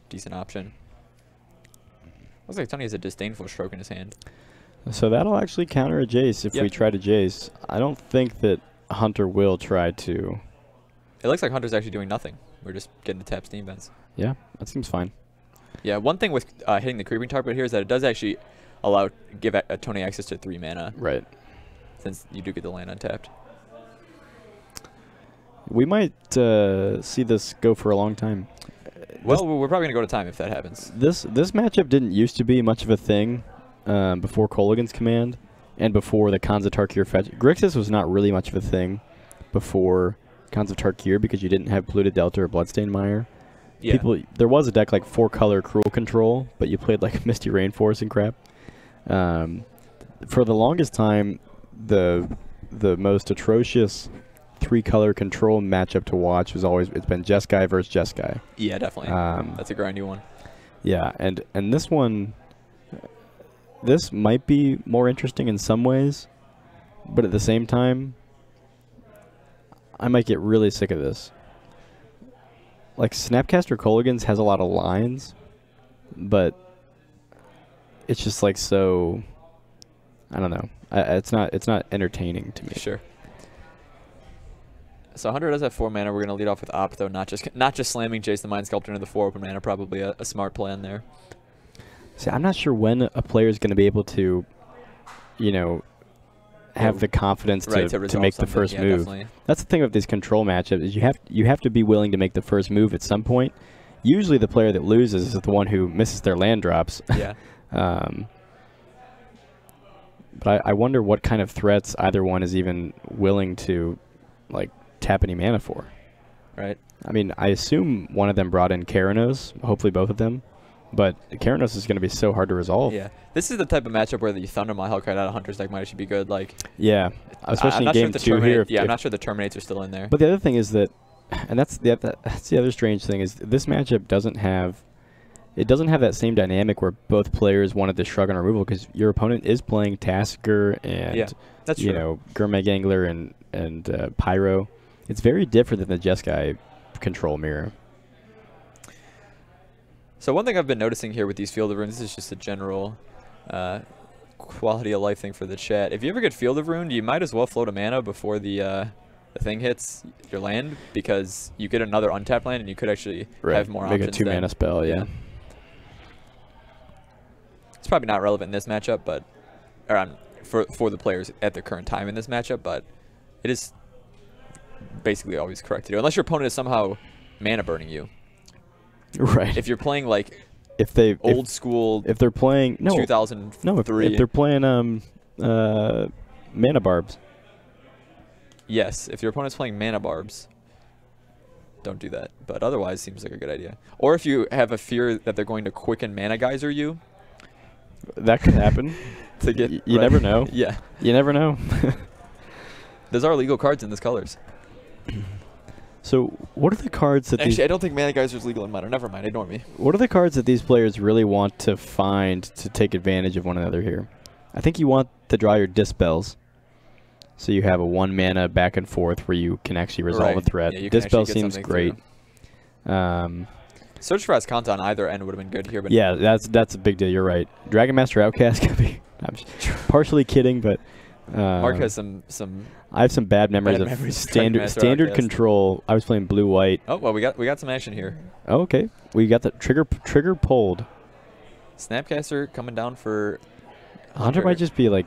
decent option. Looks like Tony has a Disdainful Stroke in his hand. So that'll actually counter a Jace if we try to Jace. I don't think that Hunter will try to. It looks like Hunter's actually doing nothing. We're just getting to tap Steam Vents. Yeah, that seems fine. Yeah, one thing with hitting the creeping target here is that it does actually give Tony access to 3 mana. Right. Since you do get the land untapped. We might see this go for a long time. Well, we're probably going to go to time if that happens. This matchup didn't used to be much of a thing before Kolaghan's command and before the Khans of Tarkir fetch. Grixis was not really much of a thing before Khans of Tarkir because you didn't have Polluted Delta or Bloodstained Mire. Yeah. There was a deck like 4-color Cruel Control, but you played like Misty Rainforest and crap. For the longest time, the most atrocious 3-color control matchup to watch was it's been Jeskai versus Jeskai. Yeah, definitely. That's a grindy one. Yeah, and this one, this might be more interesting in some ways, but at the same time, I might get really sick of this. Like Snapcaster Kolaghan's has a lot of lines, but it's just like so. I don't know. It's not entertaining to me. Sure. So Hunter does have 4 mana. We're gonna lead off with Op though, not just slamming Jace the Mind Sculptor into the 4 open mana. Probably a smart plan there. See, I'm not sure when a player is going to be able to, you know, have the confidence to make the first move. Definitely. That's the thing with these control matchups is you have to be willing to make the first move at some point. Usually the player that loses is the one who misses their land drops. Yeah. But I wonder what kind of threats either one is even willing to, like, tap any mana for. Right. I mean, I assume one of them brought in Keranos, hopefully both of them. But Keranos is going to be so hard to resolve. Yeah. This is the type of matchup where the Thundermaw Hellkite out of Hunter's deck might actually be good. Like. Yeah. Especially in game 2 here. I'm not sure the Terminates are still in there. But the other thing is that, and that's the other strange thing, is this matchup doesn't have that same dynamic where both players wanted to shrug on removal because your opponent is playing Tasker and you know, Gurmag Angler and Pyro. It's very different than the Jeskai control mirror. So one thing I've been noticing here with these Field of Runes, this is just a general quality of life thing for the chat. If you ever get Field of Rune, you might as well float a mana before the thing hits your land because you get another untapped land and you could actually have more options. Make a 2-mana spell, yeah. It's probably not relevant in this matchup, but for the players at their current time in this matchup, but it is basically always correct to do, unless your opponent is somehow mana burning you. Right. If you're playing like if they're playing 2003. if they're playing mana barbs. Yes, if your opponent's playing mana barbs, don't do that. But otherwise, seems like a good idea. Or if you have a fear that they're going to quicken Mana Geyser you. That could happen. You never know. Yeah. You never know. Those are legal cards in this colors. So, what are the cards that Actually, I don't think Mana Geyser is legal in Modern. Never mind, ignore me. What are the cards that these players really want to find to take advantage of one another here? I think you want to draw your Dispels. So you have a 1-mana back and forth where you can actually resolve a threat. Yeah, Dispel seems great. Search for Ascanta on either end would have been good here. But yeah, that's a big deal. You're right. Dragon Master Outcast could be. I'm partially kidding, but Mark has some. I have some bad memories of standard control. I was playing blue-white. Oh well, we got some action here. Oh, okay, we got the trigger pulled. Snapcaster coming down for Hunter might just be like,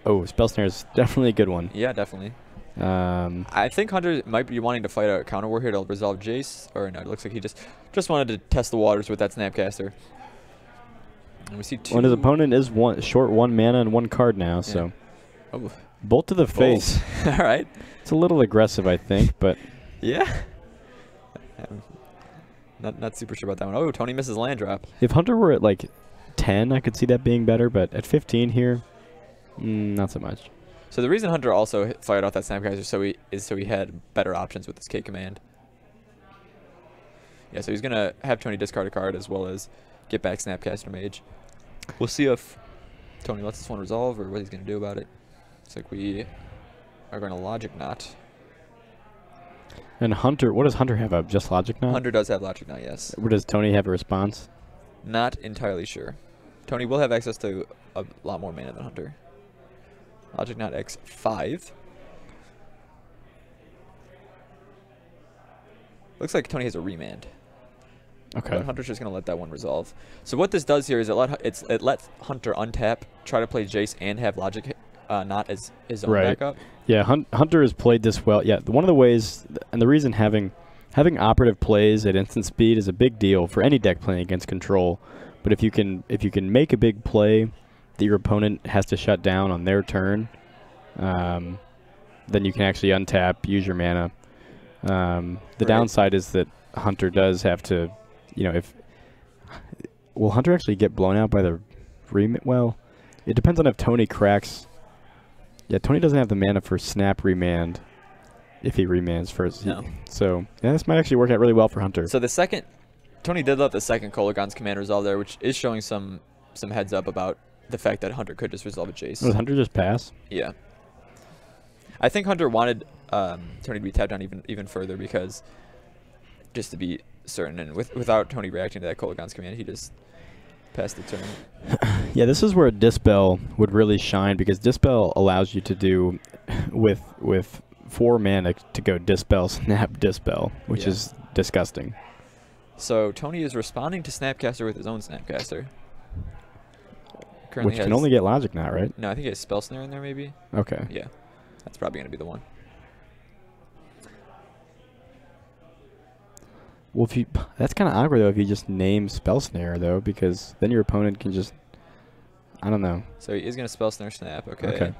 oh, Spell Snare is definitely a good one. Yeah, definitely. I think Hunter might be wanting to fight a counter war here to resolve Jace, or no, it looks like he just wanted to test the waters with that Snapcaster. And we see 2. When his opponent is short 1 mana and 1 card now, so bolt to the face. All right, it's a little aggressive, I think, but yeah, not super sure about that one. Oh, Tony misses land drop. If Hunter were at like 10, I could see that being better, but at 15 here, not so much. So the reason Hunter also fired off that Snapcaster so he had better options with his K command. Yeah, so he's gonna have Tony discard a card as well as get back Snapcaster Mage. We'll see if Tony lets this one resolve or what he's gonna do about it. Looks like we are gonna Logic Knot. And Hunter, what does Hunter have up? Just Logic Knot? Hunter does have Logic Knot, yes. What does Tony have a response? Not entirely sure. Tony will have access to a lot more mana than Hunter. Logic Knot X5. Looks like Tony has a remand. Okay. But Hunter's just going to let that one resolve. So what this does here is it lets Hunter untap, try to play Jace, and have Logic Knot as his own backup. Yeah, Hunter has played this well. Yeah, one of the ways, and the reason having operative plays at instant speed is a big deal for any deck playing against control. But if you can make a big play that your opponent has to shut down on their turn, then you can actually untap, use your mana. The downside is that Hunter does have to, will Hunter actually get blown out by the remand? Well, it depends on if Tony cracks. Yeah, Tony doesn't have the mana for snap remand if he remands first. No. So, yeah, this might actually work out really well for Hunter. So Tony did let the second Kolaghan's command resolve there, which is showing some heads up about the fact that Hunter could just resolve a Jace. Does Hunter just pass? Yeah. I think Hunter wanted Tony to be tapped down even further because just to be certain, and without Tony reacting to that Kolaghan's command, he just passed the turn. Yeah, this is where Dispel would really shine because Dispel allows you to do with 4 mana to go Dispel, Snap, Dispel, which is disgusting. So Tony is responding to Snapcaster with his own Snapcaster. Which can only get Logic Knot, right? No, I think he has Spell Snare in there maybe. Okay. Yeah, that's probably going to be the one. Well, that's kind of awkward though if you just name Spell Snare though, because then your opponent can just, I don't know. So he is going to Spell Snare Snap. Okay.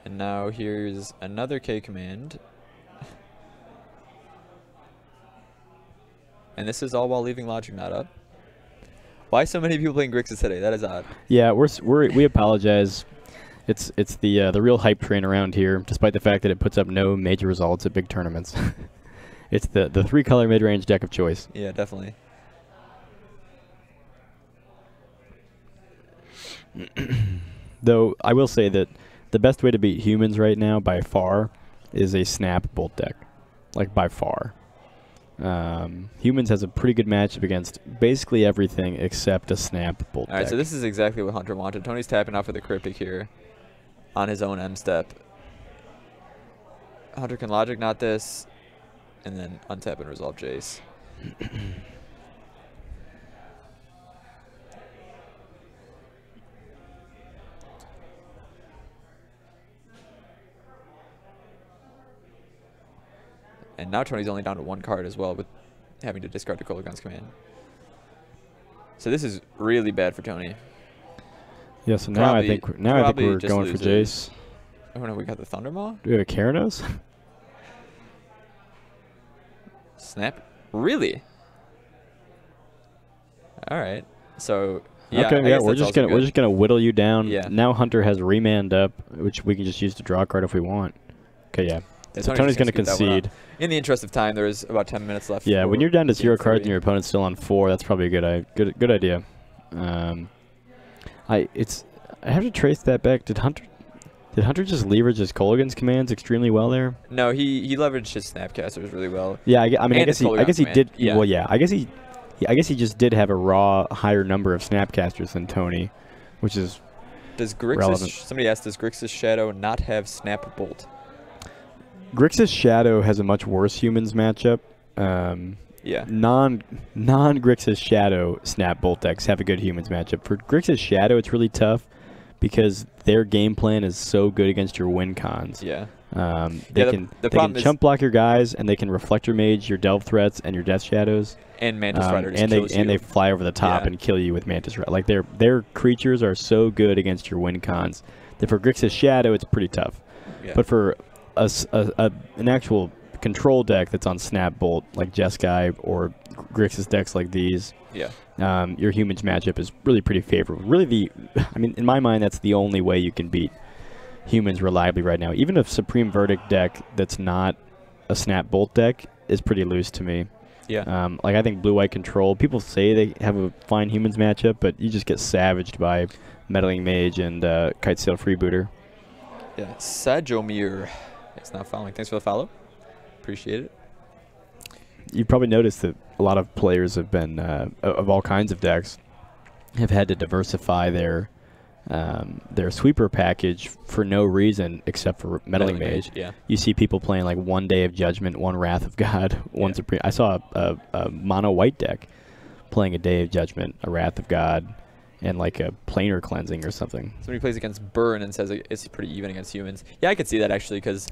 And now here's another K command. And this is all while leaving Logic Knot up. Why so many people playing Grixis today? That is odd. Yeah, we apologize. It's the real hype train around here, despite the fact that it puts up no major results at big tournaments. It's the 3-color mid-range deck of choice. Yeah, definitely. Though I will say that the best way to beat humans right now, by far, is a Snap Bolt deck. Like, by far. Humans has a pretty good matchup against basically everything except a Snap Bolt deck. Alright, so this is exactly what Hunter wanted. Tony's tapping out for the Cryptic here on his own M-step. Hunter can Logic Knot this, and then untap and resolve Jace. And now Tony's only down to 1 card as well, with having to discard the Kolaghan's command. So this is really bad for Tony. Yeah, so now I think we're going for Jace. Oh no, we got the Thundermaw? Do we have a Keranos? Snap? Really? All right. So yeah, okay, yeah, we're just gonna whittle you down. Yeah. Now Hunter has remand up, which we can just use to draw a card if we want. Okay, yeah. So Tony's gonna concede. In the interest of time, there is about 10 minutes left. Yeah, when you're down to 0 cards and your opponent's still on 4, that's probably a good idea. I have to trace that back. Did Hunter just leverage his Kolaghan's commands extremely well there? No, he leveraged his Snapcasters really well. Yeah, I guess he did. Yeah. Well, yeah, I guess he just did have a raw higher number of Snapcasters than Tony, which is relevant. Somebody asked, does Grixis Shadow not have Snap Bolt? Grixis Shadow has a much worse humans matchup. Yeah. Non-Grixis Shadow Snap Bolt decks have a good humans matchup. For Grixis Shadow, it's really tough because their game plan is so good against your win cons. Yeah. They can chump block your guys, and they can Reflector Mage your Delve threats and your Death Shadows. And Mantis Rider just and kills you. they fly over the top and kill you with Mantis Rider. Like their creatures are so good against your win cons that for Grixis Shadow, it's pretty tough. Yeah. But for an actual control deck that's on Snap Bolt, like Jeskai or Grixis decks like these, your humans matchup is really pretty favorable. Really, in my mind, that's the only way you can beat humans reliably right now. Even a Supreme Verdict deck that's not a Snap Bolt deck is pretty loose to me. Yeah. I think Blue-White Control, people say they have a fine humans matchup, but you just get savaged by Meddling Mage and Kitesail Freebooter. Yeah, Sajomir. It's not following. Thanks for the follow. Appreciate it. You've probably noticed that a lot of players have been, of all kinds of decks, have had to diversify their their sweeper package for no reason except for Meddling Mage. Yeah. You see people playing like one Day of Judgment, one Wrath of God, one Supreme. I saw a mono white deck playing a Day of Judgment, a Wrath of God, and like a planar cleansing or something. Somebody plays against Burn and says it's pretty even against humans. Yeah, I could see that actually, because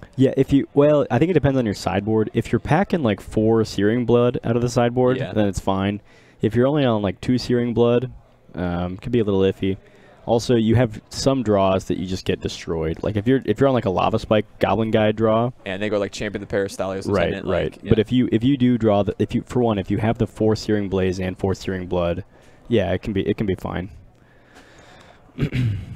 well, I think it depends on your sideboard. If you're packing like 4 Searing Blood out of the sideboard, then it's fine. If you're only on like 2 Searing Blood, could be a little iffy. Also, you have some draws that you just get destroyed. Like if you're on like a Lava Spike Goblin Guide draw, and they go like Champion the Peristalios, right. Like, but if you do draw if you have the 4 Searing Blaze and 4 Searing Blood, yeah, it can be fine.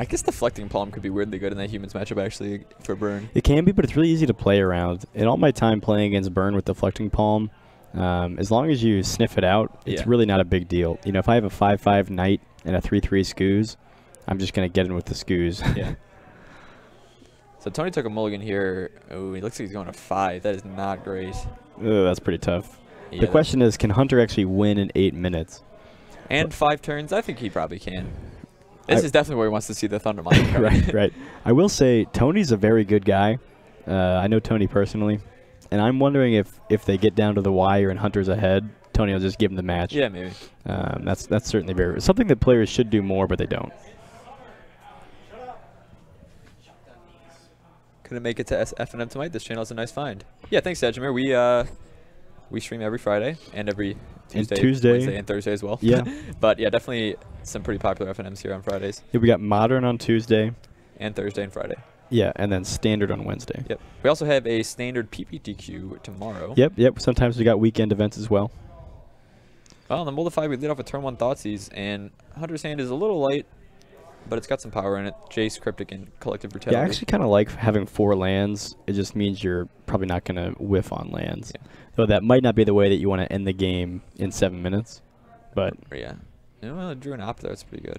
I guess Deflecting Palm could be weirdly good in that humans matchup actually for Burn. It can be, but it's really easy to play around. In all my time playing against Burn with Deflecting Palm, as long as you sniff it out, it's really not a big deal. You know, if I have a 5/5 Knight and a 3/3 Scoos, I'm just gonna get in with the Scoos. Yeah. So Tony took a mulligan here. Oh, he looks like he's going to 5. That is not great. Oh, that's pretty tough. Yeah, the question is, can Hunter actually win in 8 minutes? And 5 turns? I think he probably can. This is definitely where he wants to see the Thunder Mine. Right. I will say, Tony's a very good guy. I know Tony personally. And I'm wondering if they get down to the wire and Hunter's ahead, Tony will just give him the match. Yeah, maybe. That's certainly something that players should do more, but they don't. Couldn't make it to FNM tonight. This channel is a nice find. Yeah, thanks, Edgemir. We stream every Friday and every Tuesday, Wednesday, and Thursday as well. Yeah. But yeah, definitely some pretty popular FNMs here on Fridays. Yeah, we got Modern on Tuesday. And Thursday and Friday. Yeah, and then Standard on Wednesday. Yep. We also have a Standard PPTQ tomorrow. Yep. Sometimes we got weekend events as well. Well, on the Moldify, we lead off with turn 1 Thoughtseize, and Hunter's hand is a little light, but it's got some power in it. Jace, Cryptic, and Collective Brutality. Yeah, I actually kind of like having 4 lands. It just means you're probably not going to whiff on lands. Yeah. Though that might not be the way that you want to end the game in 7 minutes. But yeah. Well, drew an op there. That's pretty good.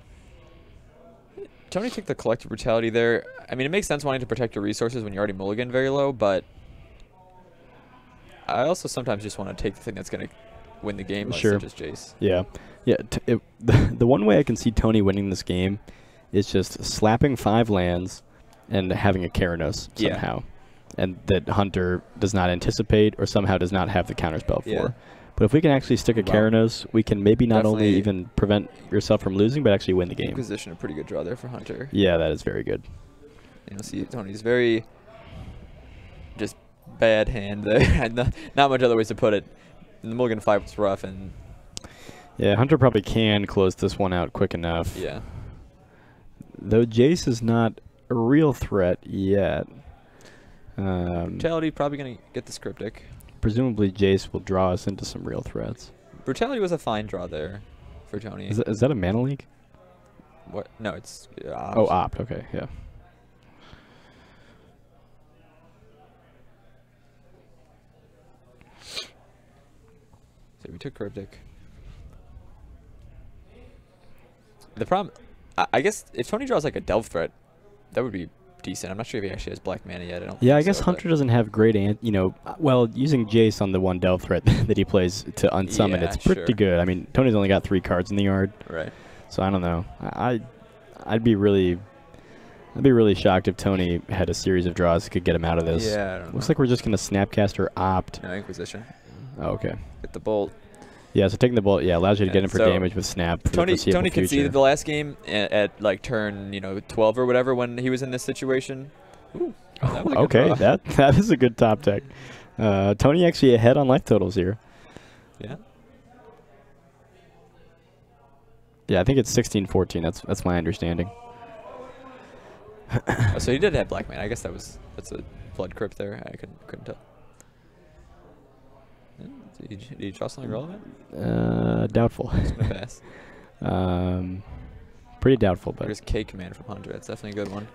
Tony took the Collective Brutality there. I mean, it makes sense wanting to protect your resources when you're already mulligan very low, but I also sometimes just want to take the thing that's going to win the game, such as Jace. Yeah. The one way I can see Tony winning this game is just slapping 5 lands and having a Keranos somehow. And that Hunter does not anticipate or somehow does not have the counterspell for. But if we can actually stick a Keranos, we can maybe not only even prevent yourself from losing, but actually win the game. Inquisition, a pretty good draw there for Hunter. Yeah, that is very good. You'll see Tony's very just bad hand there. Not much other ways to put it. And the mulligan 5 was rough. And yeah, Hunter probably can close this one out quick enough. Yeah. Though Jace is not a real threat yet. Brutality probably going to get this Cryptic. Presumably Jace will draw us into some real threats. Brutality was a fine draw there for Tony. Is that a mana leak? What? No, it's Opt. Oh, Opt. Okay, yeah. So we took Cryptic. The problem, I guess, if Tony draws like a Delve threat, that would be decent. I'm not sure if he actually has black mana yet. I guess Hunter doesn't have great using Jace on the one Delve threat that he plays to unsummon, it's pretty good. I mean, Tony's only got 3 cards in the yard. Right. So I don't know. I'd be really shocked if Tony had a series of draws that could get him out of this. Yeah, I don't know. Looks like we're just going to Snapcaster Opt. No, Inquisition. Oh, okay. Get the Bolt. Yeah, so taking the Bolt, allows you to get in for damage with Snap. Tony conceded the last game at like turn 12 or whatever when he was in this situation. Ooh, that was a good draw. that is a good top deck. Tony actually ahead on life totals here. Yeah. Yeah, I think it's 16-14. That's my understanding. So he did have black mana. I guess that's a Flood Crypt there. I couldn't tell. Did you draw something relevant? Doubtful. Just gonna pass. Pretty doubtful, but there's K command from Hunter. That's definitely a good one.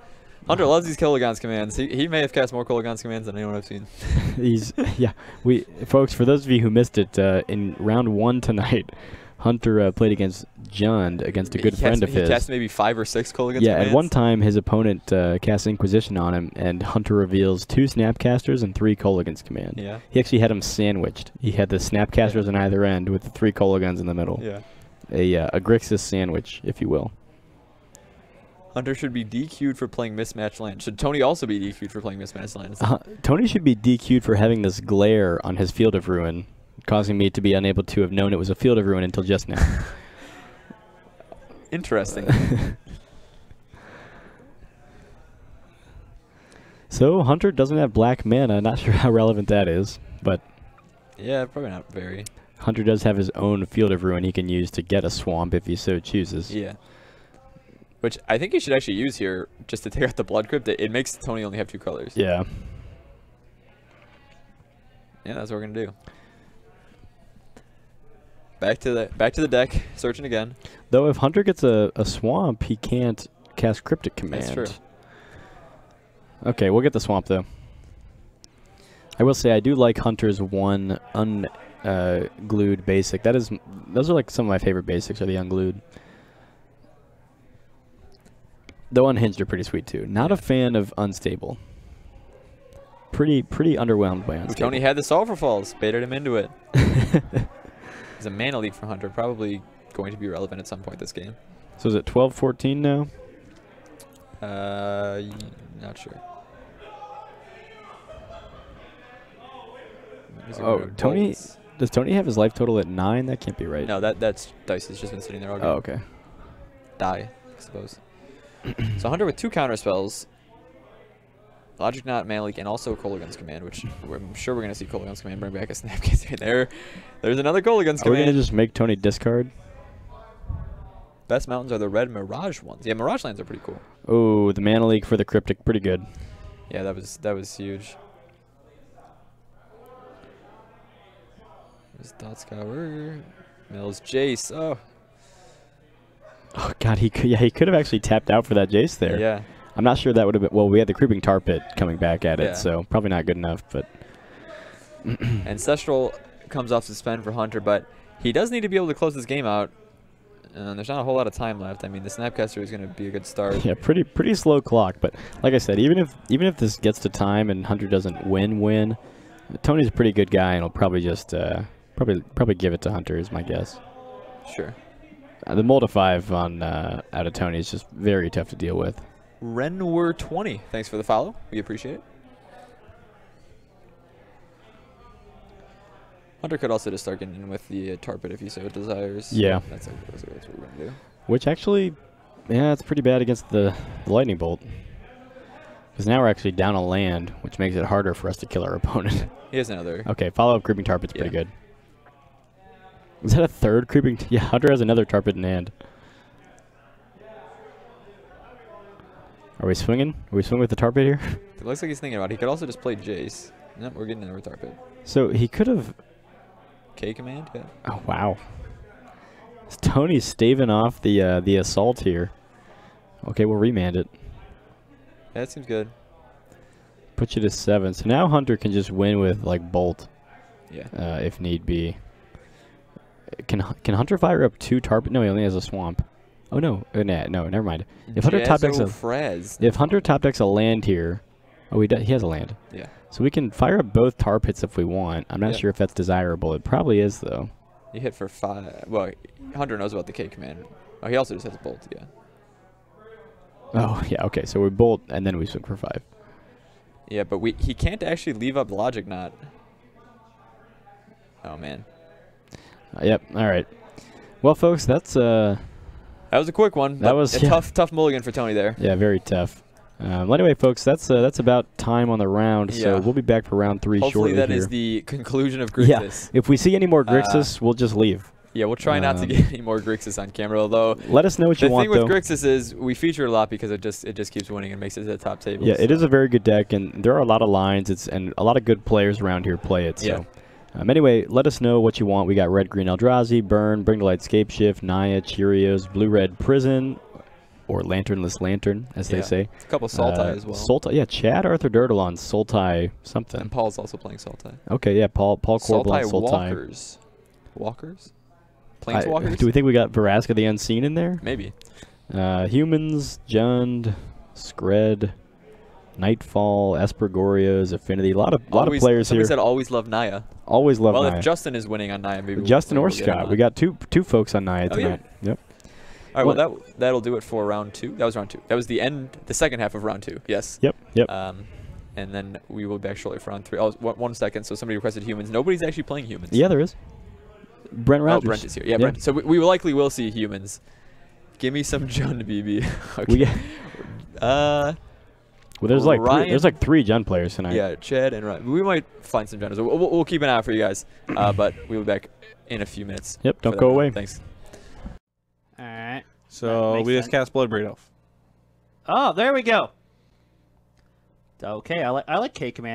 Hunter loves these Kolaghan's commands. He may have cast more Kolaghan's commands than anyone I've seen. Folks, for those of you who missed it, in round 1 tonight, Hunter played against Jund, against a good friend of his. He cast maybe 5 or 6 Kolaghan's commands. Commands. At one time his opponent cast Inquisition on him, and Hunter reveals 2 Snapcasters and 3 Kolaghan's command. Yeah. He actually had them sandwiched. He had the Snapcasters on either end with the 3 Kolaghan's in the middle. Yeah. A Grixis sandwich, if you will. Hunter should be DQ'd for playing mismatched land. Should Tony also be DQ'd for playing mismatched land? Tony should be DQ'd for having this glare on his Field of Ruin, causing me to be unable to have known it was a Field of Ruin until just now. Interesting. So Hunter doesn't have black mana. Not sure how relevant that is, but yeah, probably not very. Hunter does have his own Field of Ruin he can use to get a swamp if he so chooses. Yeah. Which I think he should actually use here just to take out the Blood Crypt. It makes Tony only have 2 colors. Yeah. Yeah, that's what we're gonna do. Back to the deck, searching again. Though if Hunter gets a swamp, he can't cast Cryptic Command. That's true. Okay, we'll get the swamp though. I will say I do like Hunter's one unglued basic. Those are like some of my favorite basics are the unglued. Though unhinged are pretty sweet too. Not a fan of unstable. Pretty underwhelmed by unstable. Tony had the Sulfur Falls, baited him into it. It's a mana leak for Hunter, probably going to be relevant at some point this game. So is it 12-14 now? Not sure. Oh, Tony. Does Tony have his life total at 9? That can't be right. No, that's Dice has just been sitting there all game. Oh, okay. Die, I suppose. So Hunter with 2 counter spells. Logic Knot, Mana Leak, and also Kolaghan's Command, which I'm sure we're going to see Kolaghan's Command bring back a Snapcase right there. There's another Kolaghan's Command. Are we going to just make Tony discard? Best mountains are the red Mirage ones. Yeah, Mirage lands are pretty cool. Oh, the Mana Leak for the Cryptic, pretty good. Yeah, that was huge. There's Dot Scour, Mills, Jace. Oh God, he could have actually tapped out for that Jace there. Yeah. I'm not sure that would have been. Well, we had the Creeping Tar Pit coming back at it, so probably not good enough. But Ancestral comes off suspend for Hunter, but he does need to be able to close this game out. And there's not a whole lot of time left. I mean, the Snapcaster is going to be a good start. Yeah, pretty slow clock. But like I said, even if this gets to time and Hunter doesn't win, Tony's a pretty good guy, and he'll probably just probably give it to Hunter is my guess. Sure. The Mold of 5 on out of Tony is just very tough to deal with. Renwer20, thanks for the follow. We appreciate it. Hunter could also just start getting in with the Tar Pit if he so desires. Yeah. That's what we're going to do. Which actually, yeah, it's pretty bad against the Lightning Bolt. Because now we're actually down a land, which makes it harder for us to kill our opponent. He has another. Okay, follow-up Creeping Tar Pit's pretty good. Is that a third Creeping? Yeah, Hunter has another Tar Pit in hand. Are we swinging? Are we swinging with the Tar Pit here? It looks like he's thinking about it. He could also just play Jace. Nope, we're getting another Tar Pit. So he could have... K command? Yeah. Oh, wow. Tony's staving off the assault here. Okay, we'll remand it. Yeah, that seems good. Put you to 7. So now Hunter can just win with, like, Bolt. Yeah. If need be. Can Hunter fire up 2 Tar Pit? No, he only has a swamp. Oh no, no, never mind. If Hunter top decks a land here, he has a land. Yeah. So we can fire up both Tar Pits if we want. I'm not sure if that's desirable. It probably is though. You hit for 5. Well, Hunter knows about the K command. Oh, he also just has a bolt. Yeah. Oh yeah. Okay. So we bolt and then we swing for 5. Yeah, but he can't actually leave up Logic Knot. Oh man. Yep. All right. Well, folks, that's that was a quick one. That was a tough mulligan for Tony there. Yeah, very tough. Well, anyway, folks, that's about time on the round. So we'll be back for round 3 shortly. Hopefully that is the conclusion of Grixis. Yeah. If we see any more Grixis, we'll just leave. Yeah, we'll try not to get any more Grixis on camera. Although let us know what you want. The thing with Grixis is we feature it a lot because it just keeps winning and makes it to the top table. Yeah, it is a very good deck, and there are a lot of lines. And a lot of good players around here play it. So. Yeah. Anyway, let us know what you want. We got Red, Green, Eldrazi, Burn, Bring to Light, Scapeshift, Naya, Cheerios, Blue, Red, Prison, or Lanternless Lantern, as they say. A couple Sultai as well. Sultai, yeah, Chad Arthur Dirtle Sultai something. And Paul's also playing Sultai. Okay, yeah, Paul Corbel on Sultai. Walkers? Planeswalkers? Do we think we got Veraska the Unseen in there? Maybe. Humans, Jund, Skred, Nightfall, Aspergorios, Affinity. A lot of players here. Somebody said always love Naya. Always love Naya. Well, if Justin is winning on Naya, maybe Justin or Scott. We got two folks on Naya tonight. Yeah. Yep. All right, well, that'll do it for round 2. That was round 2. That was the second half of round 2. Yes. Yep. And then we will be back shortly for round 3. Oh, 1 second. So somebody requested humans. Nobody's actually playing humans. Yeah, there is. Brent Rogers. Oh, Brent is here. Yeah, Brent. So we likely will see humans. Give me some Jun, BB. Okay. Well, there's like 3 Jun players tonight. Yeah, Chad and Ryan. We might find some Junners. We'll keep an eye out for you guys. But we'll be back in a few minutes. Yep, don't go away. Thanks. All right. So we just cast Bloodbraid Elf. Oh, there we go. Okay, I like K Command.